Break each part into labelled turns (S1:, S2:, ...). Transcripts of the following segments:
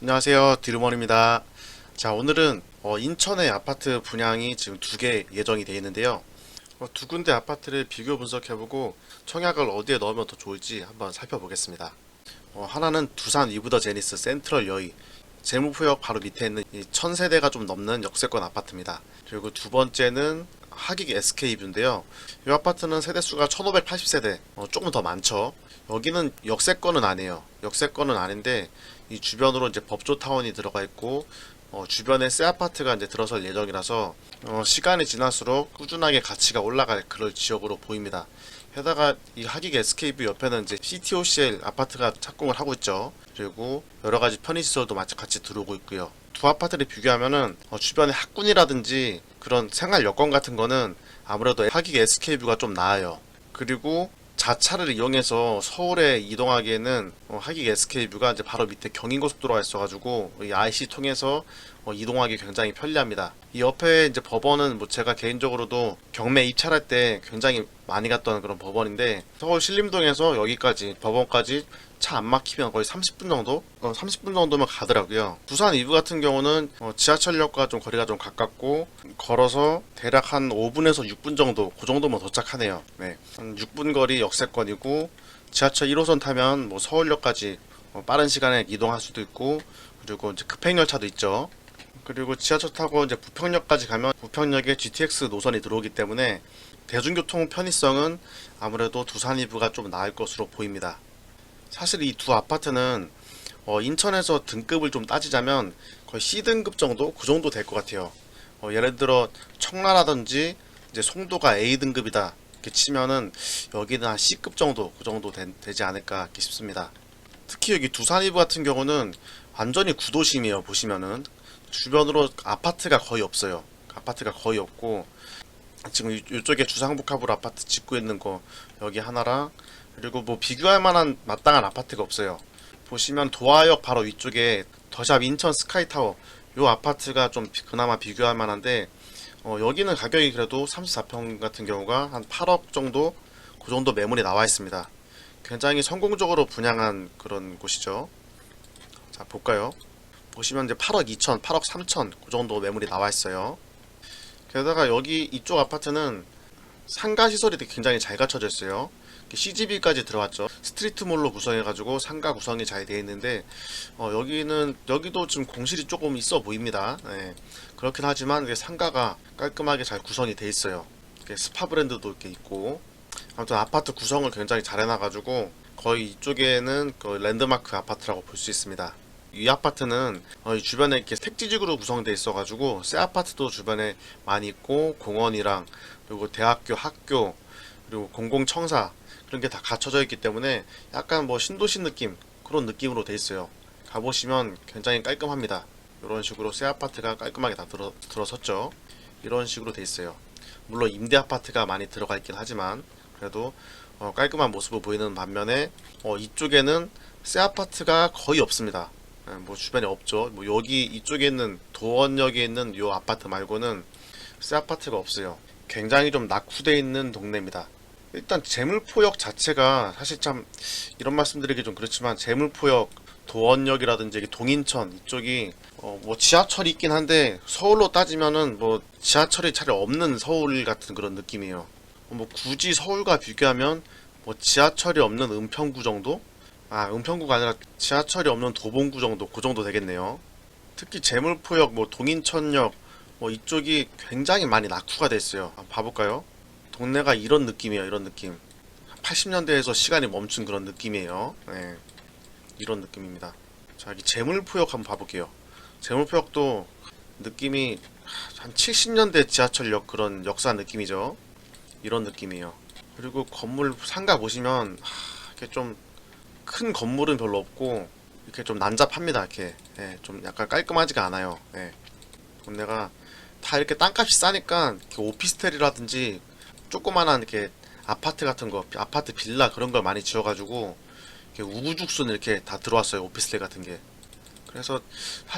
S1: 안녕하세요, 디루먼입니다. 자, 오늘은 인천의 아파트 분양이 지금 두 개 예정이 되어 있는데요. 두 군데 아파트를 비교 분석해보고 청약을 어디에 넣으면 더 좋을지 한번 살펴보겠습니다. 하나는 두산 위브더 제니스 센트럴 여의, 재무구역 바로 밑에 있는 이 1000세대가 좀 넘는 역세권 아파트입니다. 그리고 두 번째는 하객 SK뷰인데요. 이 아파트는 세대수가 1580세대, 조금 더 많죠. 여기는 역세권은 아니에요. 역세권은 아닌데 이 주변으로 이제 법조타운이 들어가 있고 주변에 새 아파트가 이제 들어설 예정이라서 시간이 지날수록 꾸준하게 가치가 올라갈 그럴 지역으로 보입니다. 게다가 이 하객 SK뷰 옆에는 이제 CTOCL 아파트가 착공을 하고 있죠. 그리고 여러 가지 편의시설도 같이 들어오고 있고요. 두 아파트를 비교하면은 주변에 학군이라든지 그런 생활 여건 같은 거는 아무래도 하객 SK뷰가 좀 나아요. 그리고 자차를 이용해서 서울에 이동하기에는 하객 SK뷰가 이제 바로 밑에 경인고속도로가 있어가지고 이 IC 통해서 이동하기 굉장히 편리합니다. 이 옆에 이제 법원은 뭐 제가 개인적으로도 경매 입찰할 때 굉장히 많이 갔던 그런 법원인데 서울 신림동에서 여기까지 법원까지 차 안 막히면 거의 30분 정도? 30분 정도면 가더라고요. 부산 이브 같은 경우는 지하철역과 좀 거리가 좀 가깝고 걸어서 대략 한 5분에서 6분 정도 그 정도면 도착하네요. 네. 한 6분 거리 역세권이고 지하철 1호선 타면 뭐 서울역까지 빠른 시간에 이동할 수도 있고 그리고 이제 급행열차도 있죠. 그리고 지하철 타고 이제 부평역까지 가면 부평역에 GTX 노선이 들어오기 때문에 대중교통 편의성은 아무래도 두산 이브가 좀 나을 것으로 보입니다. 사실 이 두 아파트는 인천에서 등급을 좀 따지자면 거의 C등급 정도? 그 정도 될 것 같아요. 예를 들어 청라라든지 이제 송도가 A등급이다 이렇게 치면은 여기는 한 C급 정도 그 정도 되지 않을까 싶습니다. 특히 여기 두산 이브 같은 경우는 완전히 구도심이에요. 보시면은 주변으로 아파트가 거의 없어요. 아파트가 거의 없고 지금 이쪽에 주상복합으로 아파트 짓고 있는 거 여기 하나랑 그리고 뭐 비교할 만한 마땅한 아파트가 없어요. 보시면 도화역 바로 위쪽에 더샵 인천 스카이타워 요 아파트가 좀 그나마 비교할 만한데 여기는 가격이 그래도 34평 같은 경우가 한 8억 정도 그 정도 매물이 나와 있습니다. 굉장히 성공적으로 분양한 그런 곳이죠. 자 볼까요? 보시면 이제 8억 2천, 8억 3천 그 정도 매물이 나와 있어요. 게다가 여기 이쪽 아파트는 상가 시설이 굉장히 잘 갖춰져 있어요. CGV까지 들어왔죠. 스트리트몰로 구성해가지고 상가 구성이 잘 되어 있는데 여기도 지금 공실이 조금 있어 보입니다. 네. 그렇긴 하지만 상가가 깔끔하게 잘 구성이 되어 있어요. 스파 브랜드도 이렇게 있고 아무튼 아파트 구성을 굉장히 잘 해놔가지고 거의 이쪽에는 그 랜드마크 아파트라고 볼 수 있습니다. 이 아파트는 이 주변에 이렇게 택지지구로 구성되어 있어가지고 새 아파트도 주변에 많이 있고 공원이랑 그리고 대학교, 학교 그리고 공공청사 그런 게 다 갖춰져 있기 때문에 약간 뭐 신도시 느낌 그런 느낌으로 돼 있어요. 가보시면 굉장히 깔끔합니다. 이런 식으로 새 아파트가 깔끔하게 다 들어섰죠. 이런 식으로 돼 있어요. 물론 임대 아파트가 많이 들어가 있긴 하지만 그래도 깔끔한 모습을 보이는 반면에 이쪽에는 새 아파트가 거의 없습니다. 뭐 주변에 없죠. 뭐 여기 이쪽에 있는 도원역에 있는 이 아파트 말고는 새 아파트가 없어요. 굉장히 좀 낙후되어 있는 동네입니다. 일단 재물포역 자체가 사실 참 이런 말씀드리기 좀 그렇지만 재물포역 도원역이라든지 동인천 이쪽이 뭐 지하철이 있긴 한데 서울로 따지면은 뭐 지하철이 차라리 없는 서울 같은 그런 느낌이에요. 뭐 굳이 서울과 비교하면 뭐 지하철이 없는 은평구 정도? 은평구가 아니라 지하철이 없는 도봉구 정도 그 정도 되겠네요. 특히 재물포역 뭐 동인천역 뭐 이쪽이 굉장히 많이 낙후가 됐어요. 한번 봐볼까요? 동네가 이런 느낌이에요. 이런 느낌. 80년대에서 시간이 멈춘 그런 느낌이에요. 네, 이런 느낌입니다. 자, 여기 재물포역 한번 봐볼게요. 재물포역도 느낌이 한 70년대 지하철역 그런 역사 느낌이죠. 이런 느낌이에요. 그리고 건물 상가 보시면 이렇게 좀 큰 건물은 별로 없고 이렇게 좀 난잡합니다. 이렇게 좀 약간 깔끔하지가 않아요. 동네가 다 이렇게 땅값이 싸니까 이렇게 오피스텔이라든지 조그만한 이렇게 아파트 같은 거, 아파트 빌라 그런 걸 많이 지어가지고 이렇게 우후죽순 이렇게 다 들어왔어요. 오피스텔 같은 게. 그래서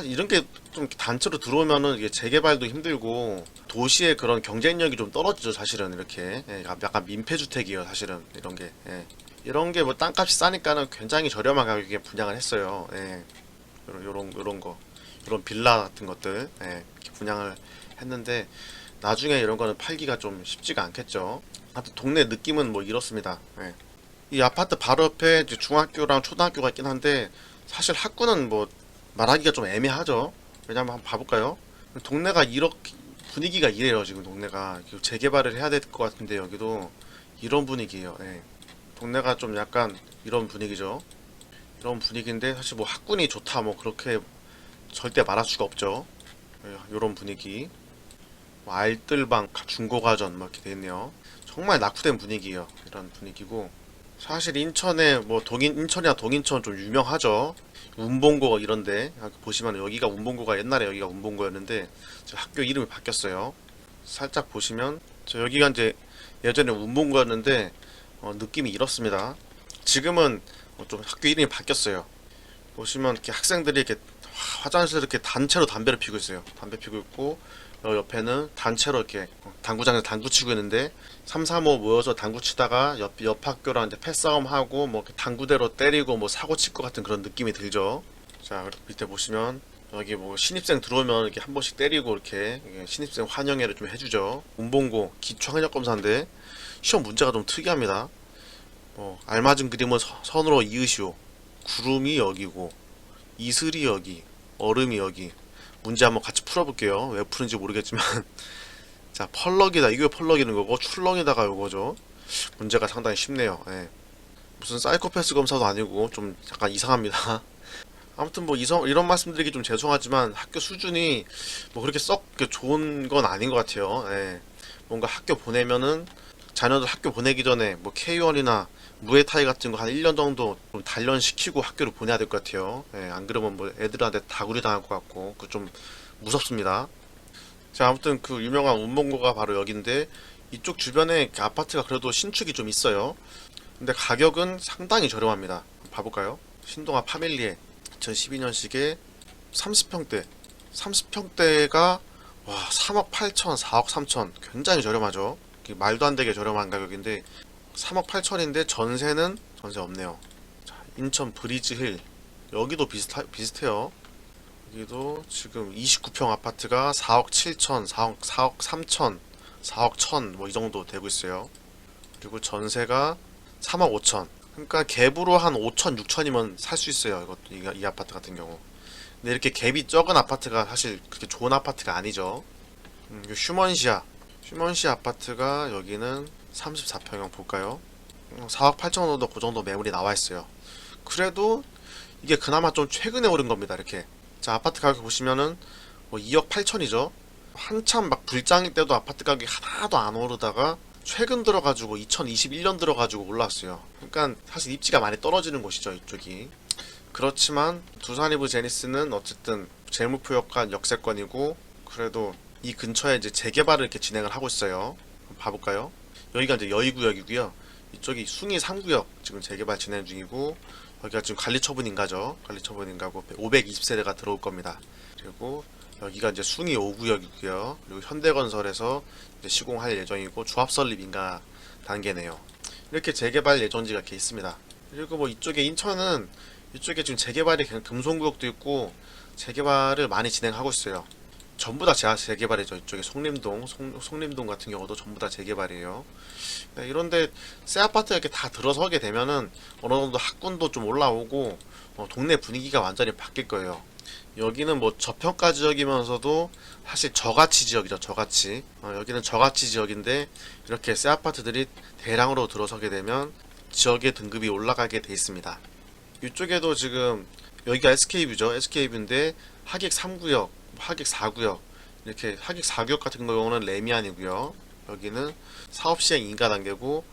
S1: 이런 게 좀 단체로 들어오면은 이게 재개발도 힘들고 도시의 그런 경쟁력이 좀 떨어지죠. 사실은 이렇게 약간 민폐주택이에요. 사실은 이런 게 이런 게 뭐 땅값이 싸니까는 굉장히 저렴한 가격에 분양을 했어요. 요런 거, 요런 빌라 같은 것들, 예, 이렇게 분양을 했는데 나중에 이런 거는 팔기가 좀 쉽지가 않겠죠. 하여튼 동네 느낌은 뭐 이렇습니다. 예. 이 아파트 바로 옆에 이제 중학교랑 초등학교가 있긴 한데 사실 학구는 뭐 말하기가 좀 애매하죠. 왜냐면 한번 봐볼까요? 동네가 이렇게 분위기가 이래요. 지금 동네가 재개발을 해야 될 것 같은데 여기도 이런 분위기예요. 예. 동네가 좀 약간 이런 분위기죠. 이런 분위기인데 사실 뭐 학군이 좋다 뭐 그렇게 절대 말할 수가 없죠. 예, 이런 분위기. 뭐 알뜰방, 중고가전 막 이렇게 돼 있네요. 정말 낙후된 분위기예요. 이런 분위기고 사실 인천에 뭐 인천이나 동인천 좀 유명하죠. 운봉고 이런데 보시면 여기가 운봉고가 옛날에 여기가 운봉고였는데 학교 이름이 바뀌었어요. 살짝 보시면 여기가 이제 예전에 운봉고였는데 느낌이 이렇습니다. 지금은 좀 학교 이름이 바뀌었어요. 보시면 이렇게 학생들이 이렇게 화장실에 이렇게 단체로 담배를 피고 있어요. 담배 피고 있고 옆에는 단체로 이렇게 당구장에서 당구 치고 있는데 3, 4, 5 모여서 당구 치다가 옆 학교랑 이제 패싸움 하고 뭐 당구대로 때리고 뭐 사고 칠 것 같은 그런 느낌이 들죠. 자, 그리고 밑에 보시면 여기 뭐 신입생 들어오면 이렇게 한 번씩 때리고 이렇게 신입생 환영회를 좀 해주죠. 운봉고 기초학력 검사인데 시험 문제가 좀 특이합니다. 알맞은 그림은 선으로 이으시오. 구름이 여기고 이슬이 여기, 얼음이 여기. 문제 한번 같이 풀어볼게요. 왜 푸는지 모르겠지만 자, 펄럭이다. 이게 펄럭이는 거고 출렁이다가 요거죠. 문제가 상당히 쉽네요. 예. 무슨 사이코패스 검사도 아니고 좀 약간 이상합니다. 아무튼 뭐 이런 말씀드리기 좀 죄송하지만 학교 수준이 뭐 그렇게 썩 좋은 건 아닌 것 같아요. 예. 뭔가 학교 보내면은 자녀들 학교 보내기 전에 뭐 K1이나 무에타이 같은 거 한 1년 정도 좀 단련시키고 학교를 보내야 될 것 같아요. 예, 안 그러면 뭐 애들한테 다구리 당할 것 같고 그 좀 무섭습니다. 자, 아무튼 그 유명한 운봉고가 바로 여기인데 이쪽 주변에 아파트가 그래도 신축이 좀 있어요. 근데 가격은 상당히 저렴합니다. 봐볼까요? 신동아 파밀리에 2012년식에 30평대 30평대가 와 3억 8천 4억 3천 굉장히 저렴하죠. 말도 안 되게 저렴한 가격인데 3억 8천인데 전세 없네요. 자, 인천 브리즈힐 여기도 비슷해요. 여기도 지금 29평 아파트가 4억 7천 4억 3천 4억 1천 뭐 이 정도 되고 있어요. 그리고 전세가 3억 5천. 그러니까 갭으로 한 5천 6천이면 살 수 있어요. 이것도 이 아파트 같은 경우. 근데 이렇게 갭이 적은 아파트가 사실 그렇게 좋은 아파트가 아니죠. 휴먼시아 아파트가 여기는 34평형 볼까요? 4억 8천 원도 그 정도 매물이 나와 있어요. 그래도 이게 그나마 좀 최근에 오른 겁니다. 이렇게. 자, 아파트 가격 보시면은 뭐 2억 8천이죠. 한참 막 불장일 때도 아파트 가격이 하나도 안 오르다가 최근 들어가지고 2021년 들어가지고 올랐어요. 그러니까 사실 입지가 많이 떨어지는 곳이죠, 이쪽이. 그렇지만 두산이브 제니스는 어쨌든 재무포역과 역세권이고 그래도 이 근처에 이제 재개발을 이렇게 진행을 하고 있어요. 봐볼까요? 여기가 이제 여의구역이고요. 이쪽이 숭이 3구역 지금 재개발 진행 중이고 여기가 지금 관리처분인가죠. 관리처분인가고 520세대가 들어올 겁니다. 그리고 여기가 이제 숭이 5구역이고요. 그리고 현대건설에서 이제 시공할 예정이고 조합설립인가 단계네요. 이렇게 재개발 예정지가 이렇게 있습니다. 그리고 뭐 이쪽에 인천은 이쪽에 지금 재개발이 그냥 금송구역도 있고 재개발을 많이 진행하고 있어요. 전부 다 재개발이죠. 이쪽에 송림동 같은 경우도 전부 다 재개발이에요. 네, 이런데 새 아파트가 이렇게 다 들어서게 되면은 어느 정도 학군도 좀 올라오고 동네 분위기가 완전히 바뀔 거예요. 여기는 뭐 저평가 지역이면서도 사실 저가치 지역이죠. 저가치. 여기는 저가치 지역인데 이렇게 새 아파트들이 대량으로 들어서게 되면 지역의 등급이 올라가게 돼 있습니다. 이쪽에도 지금 여기가 SK뷰죠. SK뷰인데 하객 3구역, 하객 4구역 이렇게 하객 4구역 같은 경우는 레미안이고요. 여기는 사업시행 인가 단계고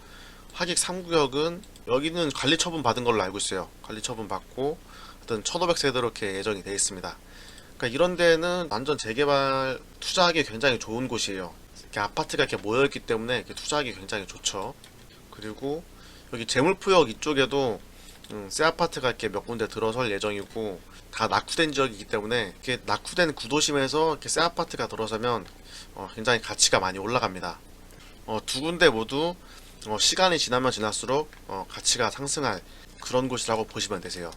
S1: 하객 3구역은 여기는 관리처분 받은 걸로 알고 있어요. 관리처분 받고 어떤 1500세대로 이렇게 예정이 되어 있습니다. 그러니까 이런 데는 완전 재개발 투자하기 굉장히 좋은 곳이에요. 이렇게 아파트가 이렇게 모여있기 때문에 이렇게 투자하기 굉장히 좋죠. 그리고 여기 재물포역 이쪽에도 새 아파트가 이렇게 몇 군데 들어설 예정이고 다 낙후된 지역이기 때문에 이렇게 낙후된 구도심에서 이렇게 새 아파트가 들어서면 굉장히 가치가 많이 올라갑니다. 두 군데 모두 시간이 지나면 지날수록 가치가 상승할 그런 곳이라고 보시면 되세요.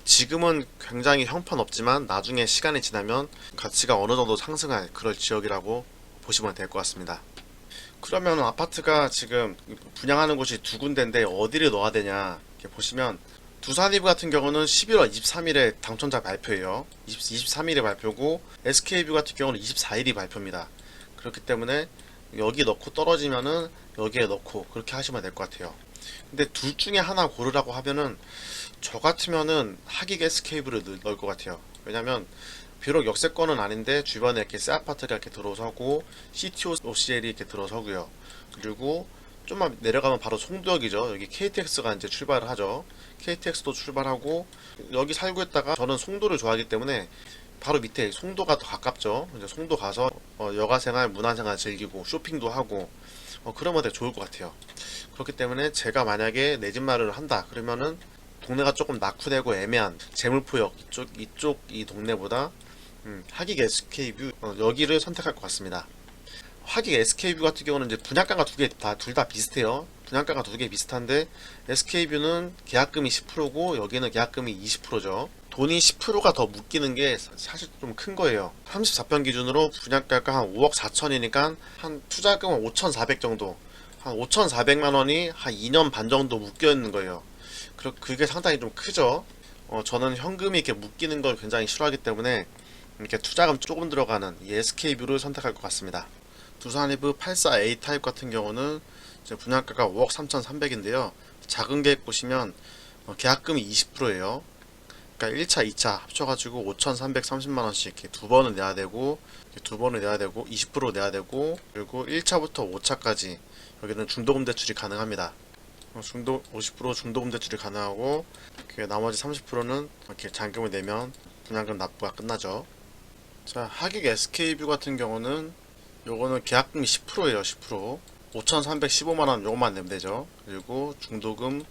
S1: 지금은 굉장히 형편없지만 나중에 시간이 지나면 가치가 어느 정도 상승할 그럴 지역이라고 보시면 될 것 같습니다. 그러면 아파트가 지금 분양하는 곳이 두 군데인데 어디를 넣어야 되냐 이렇게 보시면 두산이브 같은 경우는 11월 23일에 당첨자 발표예요. 23일에 발표고 SK뷰 같은 경우는 24일이 발표입니다. 그렇기 때문에 여기 넣고 떨어지면은 여기에 넣고 그렇게 하시면 될 것 같아요. 근데 둘 중에 하나 고르라고 하면은 저 같으면은 하객 SK뷰를 넣을 것 같아요. 왜냐면 비록 역세권은 아닌데 주변에 이렇게 새 아파트가 이렇게 들어서고 CTO OCL이 이렇게 들어서고요. 그리고 좀만 내려가면 바로 송도역이죠. 여기 KTX가 이제 출발을 하죠. KTX도 출발하고 여기 살고 있다가 저는 송도를 좋아하기 때문에 바로 밑에 송도가 더 가깝죠. 이제 송도 가서 여가생활, 문화생활 즐기고 쇼핑도 하고 그러면 되게 좋을 것 같아요. 그렇기 때문에 제가 만약에 내 집 마련을 한다 그러면은 동네가 조금 낙후되고 애매한 제물포역 이쪽 이 동네보다 하객 SK뷰 여기를 선택할 것 같습니다. 하객 SK뷰 같은 경우는 이제 분양가가 둘 다 비슷해요. 분양가가 두 개 비슷한데 SK뷰는 계약금이 10%고 여기는 계약금이 20%죠. 돈이 10%가 더 묶이는 게 사실 좀 큰 거예요. 34평 기준으로 분양가가 한 5억 4천이니까 한 투자금은 5,400 정도, 한 5,400만 원이 한 2년 반 정도 묶여 있는 거예요. 그게 상당히 좀 크죠. 저는 현금이 이렇게 묶이는 걸 굉장히 싫어하기 때문에 이렇게 투자금 조금 들어가는 이 SK뷰를 선택할 것 같습니다. 두산이브 84A 타입 같은 경우는 이제 분양가가 5억 3,300인데요. 작은 계획 보시면 계약금이 20%예요. 그러니까 1차, 2차 합쳐가지고 5,330만원씩 이렇게 두 번을 내야 되고, 20% 내야 되고, 그리고 1차부터 5차까지 여기는 중도금 대출이 가능합니다. 50% 중도금 대출이 가능하고, 나머지 30%는 이렇게 잔금을 내면 분양금 납부가 끝나죠. 자, 하객 SK뷰 같은 경우는 요거는 계약금이 10%예요. 10%. 5,315만원 요것만 내면 되죠. 그리고 중도금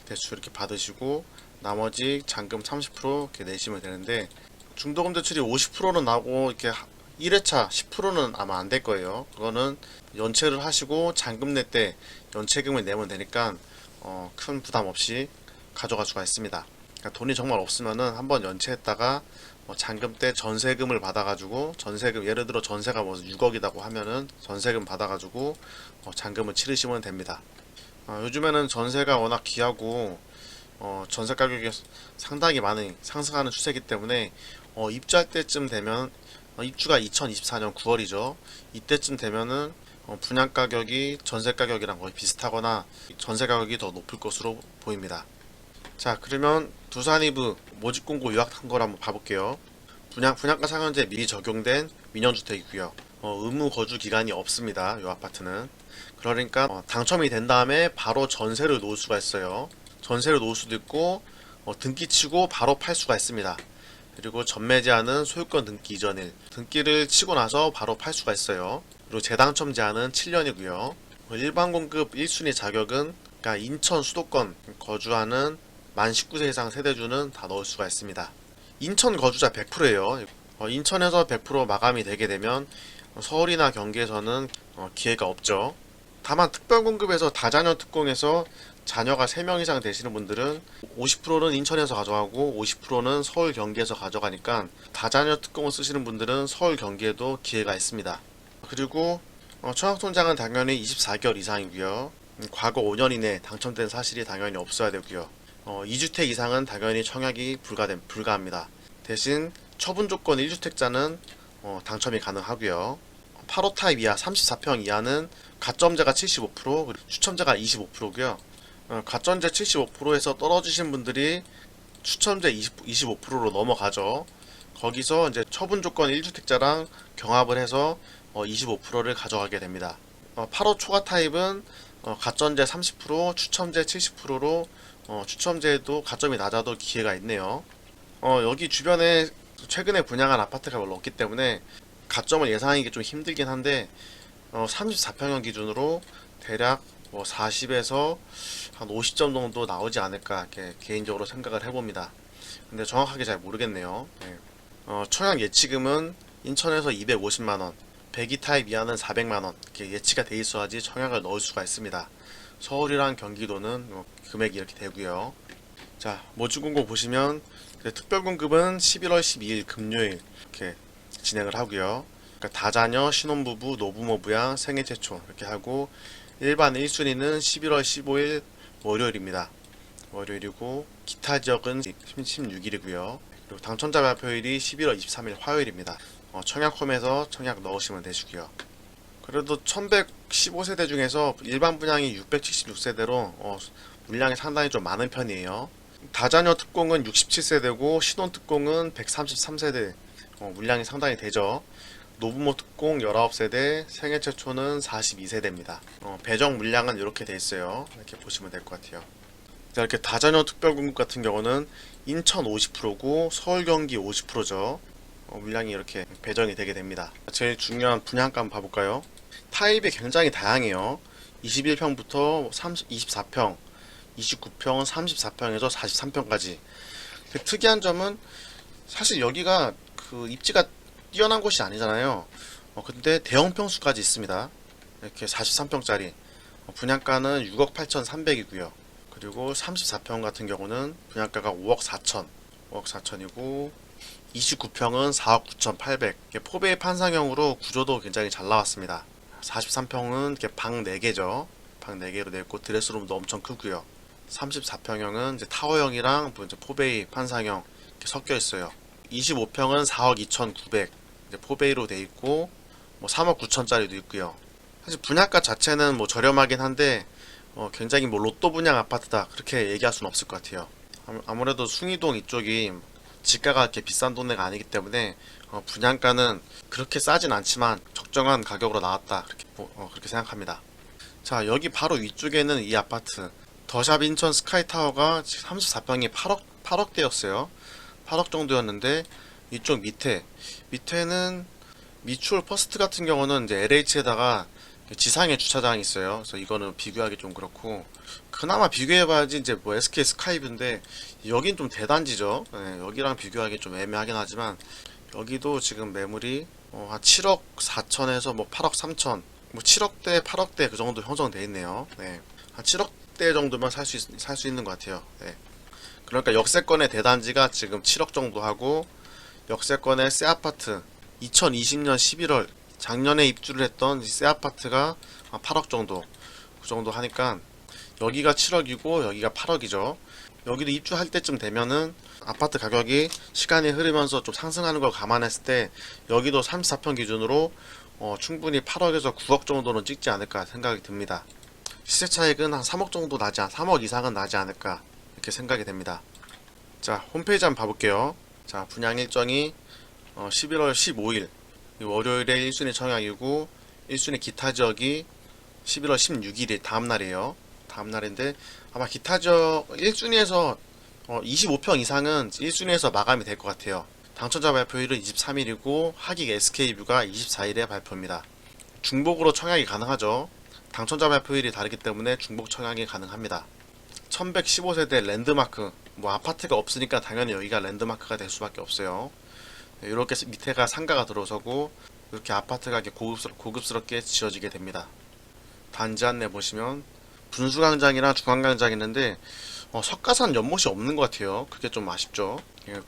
S1: 대출 이렇게 받으시고 나머지 잔금 30% 이렇게 내시면 되는데, 중도금 대출이 50%는 나고 이렇게 1회차 10%는 아마 안 될 거예요. 그거는 연체를 하시고 잔금 낼 때 연체금을 내면 되니까 큰 부담 없이 가져갈 수가 있습니다. 그러니까 돈이 정말 없으면은 한번 연체했다가 잔금 때 전세금을 받아가지고, 전세금 예를 들어 전세가 뭐 6억이라고 하면은 전세금 받아가지고 잔금을 치르시면 됩니다. 요즘에는 전세가 워낙 귀하고 전세 가격이 상당히 많이 상승하는 추세이기 때문에 입주할 때쯤 되면, 입주가 2024년 9월이죠. 이때쯤 되면은 분양 가격이 전세 가격이랑 거의 비슷하거나 전세 가격이 더 높을 것으로 보입니다. 자, 그러면 두산이브 모집 공고 요약한 걸 한번 봐볼게요. 분양가 상한제 미리 적용된 민영주택이고요. 의무 거주 기간이 없습니다. 이 아파트는. 그러니까 당첨이 된 다음에 바로 전세를 놓을 수가 있어요. 전세를 놓을 수도 있고 등기 치고 바로 팔 수가 있습니다. 그리고 전매 제한은 소유권 등기 이전일, 등기를 치고 나서 바로 팔 수가 있어요. 그리고 재당첨 제한은 7년이고요. 일반 공급 1순위 자격은 그러니까 인천 수도권 거주하는 만 19세 이상 세대주는 다 넣을 수가 있습니다. 인천 거주자 100%예요. 인천에서 100% 마감이 되게 되면 서울이나 경기에서는 기회가 없죠. 다만 특별공급에서 다자녀 특공에서 자녀가 3명 이상 되시는 분들은 50%는 인천에서 가져가고 50%는 서울 경기에서 가져가니까 다자녀 특공을 쓰시는 분들은 서울 경기에도 기회가 있습니다. 그리고 청약통장은 당연히 24개월 이상이고요. 과거 5년 이내 당첨된 사실이 당연히 없어야 되고요. 2주택 이상은 당연히 청약이 불가합니다. 대신 처분 조건 1주택자는 당첨이 가능하고요. 8호 타입 이하 34평 이하는 가점제가 75%, 그리고 추첨제가 25%고요. 가점제 75%에서 떨어지신 분들이 추첨제 25%로 넘어가죠. 거기서 이제 처분 조건 1주택자랑 경합을 해서 25%를 가져가게 됩니다. 8호 초과 타입은 가점제 30%, 추첨제 70%로 추첨제에도 가점이 낮아도 기회가 있네요. 여기 주변에 최근에 분양한 아파트가 별로 없기 때문에 가점을 예상하기 좀 힘들긴 한데 34평형 기준으로 대략 40에서 한 50점 정도 나오지 않을까 이렇게 개인적으로 생각을 해봅니다. 근데 정확하게 잘 모르겠네요. 네. 청약 예치금은 인천에서 250만원, 102 타입 이하는 400만원 이렇게 예치가 돼 있어야지 청약을 넣을 수가 있습니다. 서울이랑 경기도는 금액이 이렇게 되고요. 자, 모주공고 보시면 특별공급은 11월 12일 금요일 이렇게 진행을 하고요. 그러니까 다자녀, 신혼부부, 노부모부양, 생애 최초 이렇게 하고 일반 1순위는 11월 15일 월요일입니다. 월요일이고 기타 지역은 16일이고요. 그리고 당첨자 발표일이 11월 23일 화요일입니다. 청약홈에서 청약 넣으시면 되시고요. 그래도 1115세대 중에서 일반 분양이 676세대로 물량이 상당히 좀 많은 편이에요. 다자녀 특공은 67세대고 신혼 특공은 133세대, 물량이 상당히 되죠. 노부모 특공 19세대, 생애 최초는 42세대입니다. 배정 물량은 이렇게 돼 있어요. 이렇게 보시면 될 것 같아요. 자, 이렇게 다자녀 특별공급 같은 경우는 인천 50%고 서울 경기 50%죠. 물량이 이렇게 배정이 되게 됩니다. 제일 중요한 분양가 한번 봐볼까요? 타입이 굉장히 다양해요. 21평부터 24평, 29평, 34평에서 43평까지. 특이한 점은 사실 여기가 그 입지가 뛰어난 곳이 아니잖아요. 근데 대형 평수까지 있습니다. 이렇게 43평짜리 분양가는 6억 8,300이고요. 그리고 34평 같은 경우는 분양가가 5억 4천, 5억 4천이고 29평은 4억 9,800. 포베이 판상형으로 구조도 굉장히 잘 나왔습니다. 43평은 방 4개죠. 방 4개로 냈고 드레스룸도 엄청 크고요. 34평형은 이제 타워형이랑 이제 포베이 판상형 이렇게 섞여 있어요. 25평은 4억 2,900 이제 포베이로 돼 있고 3억 9천짜리도 있고요. 사실 분양가 자체는 저렴하긴 한데 굉장히 로또 분양 아파트다 그렇게 얘기할 수는 없을 것 같아요. 아무래도 숭이동 이쪽이 지가가 이렇게 비싼 동네가 아니기 때문에 분양가는 그렇게 싸진 않지만 적정한 가격으로 나왔다 그렇게 생각합니다. 자, 여기 바로 위쪽에는 이 아파트 더샵 인천 스카이타워가 34평이 8억대였어요. 8억 정도였는데 이쪽 밑에는 미추홀 퍼스트 같은 경우는 이제 LH에다가 지상에 주차장이 있어요. 그래서 이거는 비교하기 좀 그렇고 그나마 비교해봐야지 이제 SK 스카이뷰인데 여긴 좀 대단지죠. 네, 여기랑 비교하기 좀 애매하긴 하지만 여기도 지금 매물이 한 7억 4천에서 8억 3천 7억대 8억대 그 정도 형성되어 있네요. 네, 한 7억대 정도면 살 수 있는 것 같아요. 네. 그러니까 역세권의 대단지가 지금 7억 정도 하고 역세권의 새 아파트 2020년 11월 작년에 입주를 했던 새 아파트가 8억 정도 그 정도 하니까 여기가 7억이고 여기가 8억이죠. 여기도 입주할 때쯤 되면은 아파트 가격이 시간이 흐르면서 좀 상승하는 걸 감안했을 때 여기도 34평 기준으로 충분히 8억에서 9억 정도는 찍지 않을까 생각이 듭니다. 시세 차익은 한 3억 정도 3억 이상은 나지 않을까 이렇게 생각이 됩니다. 자, 홈페이지 한번 봐볼게요. 자, 분양 일정이 11월 15일 월요일에 1순위 청약이고 1순위 기타 지역이 11월 16일이 다음날이에요. 다음날인데 아마 기타 지역 1순위에서 25평 이상은 1순위에서 마감이 될 것 같아요. 당첨자 발표일은 23일이고 하객 SK뷰가 24일에 발표입니다. 중복으로 청약이 가능하죠. 당첨자 발표일이 다르기 때문에 중복 청약이 가능합니다. 1115세대 랜드마크 아파트가 없으니까 당연히 여기가 랜드마크가 될 수밖에 없어요. 이렇게 밑에가 상가가 들어서고 이렇게 아파트가 이렇게 고급스럽게 지어지게 됩니다. 단지 안내 보시면 분수광장이랑 중앙광장이 있는데 석가산 연못이 없는 것 같아요. 그게 좀 아쉽죠.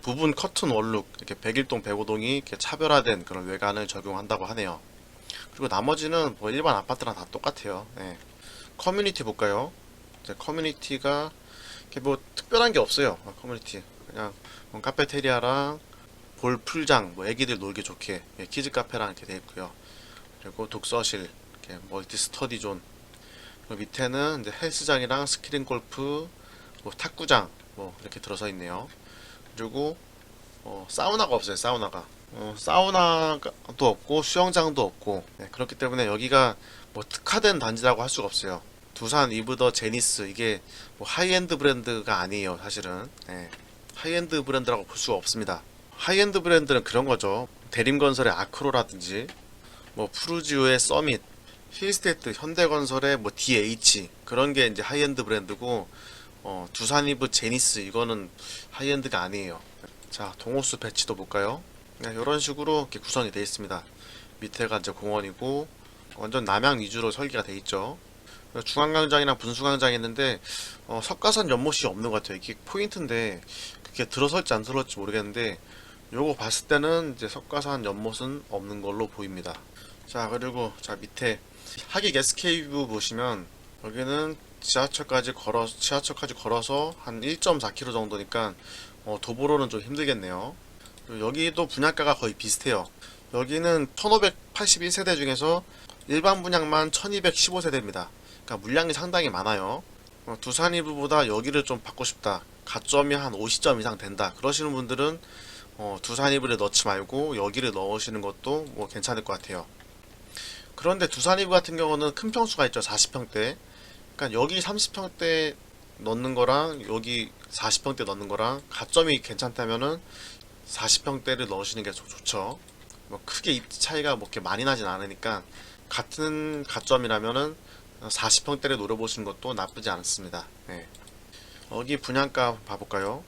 S1: 부분 커튼 원룩 이렇게 101동 105동이 이렇게 차별화된 그런 외관을 적용한다고 하네요. 그리고 나머지는 일반 아파트랑 다 똑같아요. 네. 커뮤니티 볼까요? 이제 커뮤니티가 이렇게 특별한 게 없어요. 커뮤니티 그냥 카페테리아랑 볼 풀장, 애기들 놀기 좋게 키즈 카페랑 이렇게 되어 있고요. 그리고 독서실, 이렇게 멀티 스터디 존. 밑에는 이제 헬스장이랑 스크린 골프, 탁구장 이렇게 들어서 있네요. 그리고 사우나가 없어요. 사우나도 없고 수영장도 없고 그렇기 때문에 여기가 특화된 단지라고 할 수가 없어요. 두산 이브더 제니스 이게 하이엔드 브랜드가 아니에요. 사실은 하이엔드 브랜드라고 볼 수가 없습니다. 하이엔드 브랜드는 그런 거죠. 대림건설의 아크로라든지 푸르지오의 서밋, 힐스테이트, 현대건설의 DH 그런 게 이제 하이엔드 브랜드고 두산이브 제니스 이거는 하이엔드가 아니에요. 자, 동호수 배치도 볼까요? 이런 식으로 이렇게 구성이 되어 있습니다. 밑에가 이제 공원이고 완전 남향 위주로 설계가 되어 있죠. 중앙광장이랑 분수광장이 있는데 석가산 연못이 없는 것 같아요. 이게 포인트인데 그게 들어설지 안 들어설지 모르겠는데 요거 봤을 때는 이제 석가산 연못은 없는 걸로 보입니다. 자, 그리고 자 밑에 하객 SK뷰 보시면 여기는 지하철까지 걸어서 한 1.4km 정도니까 도보로는 좀 힘들겠네요. 그리고 여기도 분양가가 거의 비슷해요. 여기는 1581세대 중에서 일반 분양만 1215세대입니다. 그러니까 물량이 상당히 많아요. 두산이브보다 여기를 좀 받고 싶다. 가점이 한 50점 이상 된다. 그러시는 분들은 두산이브를 넣지 말고 여기를 넣으시는 것도 뭐 괜찮을 것 같아요. 그런데 두산이브 같은 경우는 큰 평수가 있죠. 40평대. 그러니까 여기 30평대 넣는 거랑 여기 40평대 넣는 거랑 가점이 괜찮다면은 40평대를 넣으시는 게 좋죠. 뭐 크게 입지 차이가 뭐 이렇게 많이 나진 않으니까 같은 가점이라면은 40평대를 노려보시는 것도 나쁘지 않습니다. 네. 여기 분양가 봐볼까요?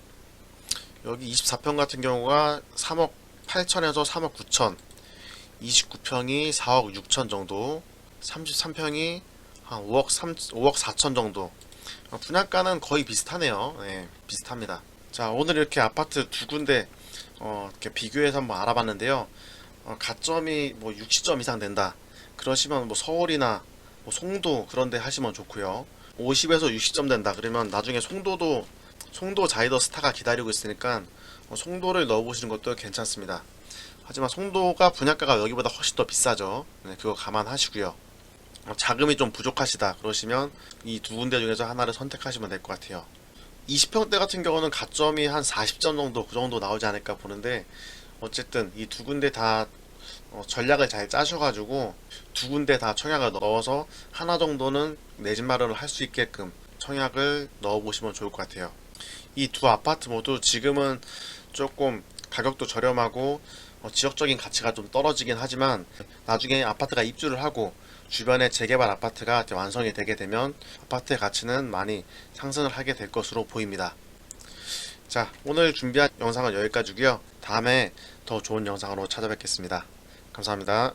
S1: 여기 24평 같은 경우가 3억 8천에서 3억 9천, 29평이 4억 6천 정도, 33평이 한 5억 4천 정도. 분양가는 거의 비슷하네요. 네, 비슷합니다. 자, 오늘 이렇게 아파트 두 군데 이렇게 비교해서 한번 알아봤는데요. 가점이 뭐 60점 이상 된다. 그러시면 뭐 서울이나 뭐 송도 그런데 하시면 좋고요. 50에서 60점 된다. 그러면 나중에 송도 자이더 스타가 기다리고 있으니까 송도를 넣어보시는 것도 괜찮습니다. 하지만 송도가 분양가가 여기보다 훨씬 더 비싸죠. 네, 그거 감안하시고요. 자금이 좀 부족하시다 그러시면 이 두 군데 중에서 하나를 선택하시면 될 것 같아요. 20평대 같은 경우는 가점이 한 40점 정도 그 정도 나오지 않을까 보는데 어쨌든 이 두 군데 다 전략을 잘 짜셔가지고 두 군데 다 청약을 넣어서 하나 정도는 내 집 마련을 할 수 있게끔 청약을 넣어보시면 좋을 것 같아요. 이 두 아파트 모두 지금은 조금 가격도 저렴하고 지역적인 가치가 좀 떨어지긴 하지만 나중에 아파트가 입주를 하고 주변에 재개발 아파트가 완성이 되게 되면 아파트의 가치는 많이 상승을 하게 될 것으로 보입니다. 자, 오늘 준비한 영상은 여기까지고요. 다음에 더 좋은 영상으로 찾아뵙겠습니다. 감사합니다.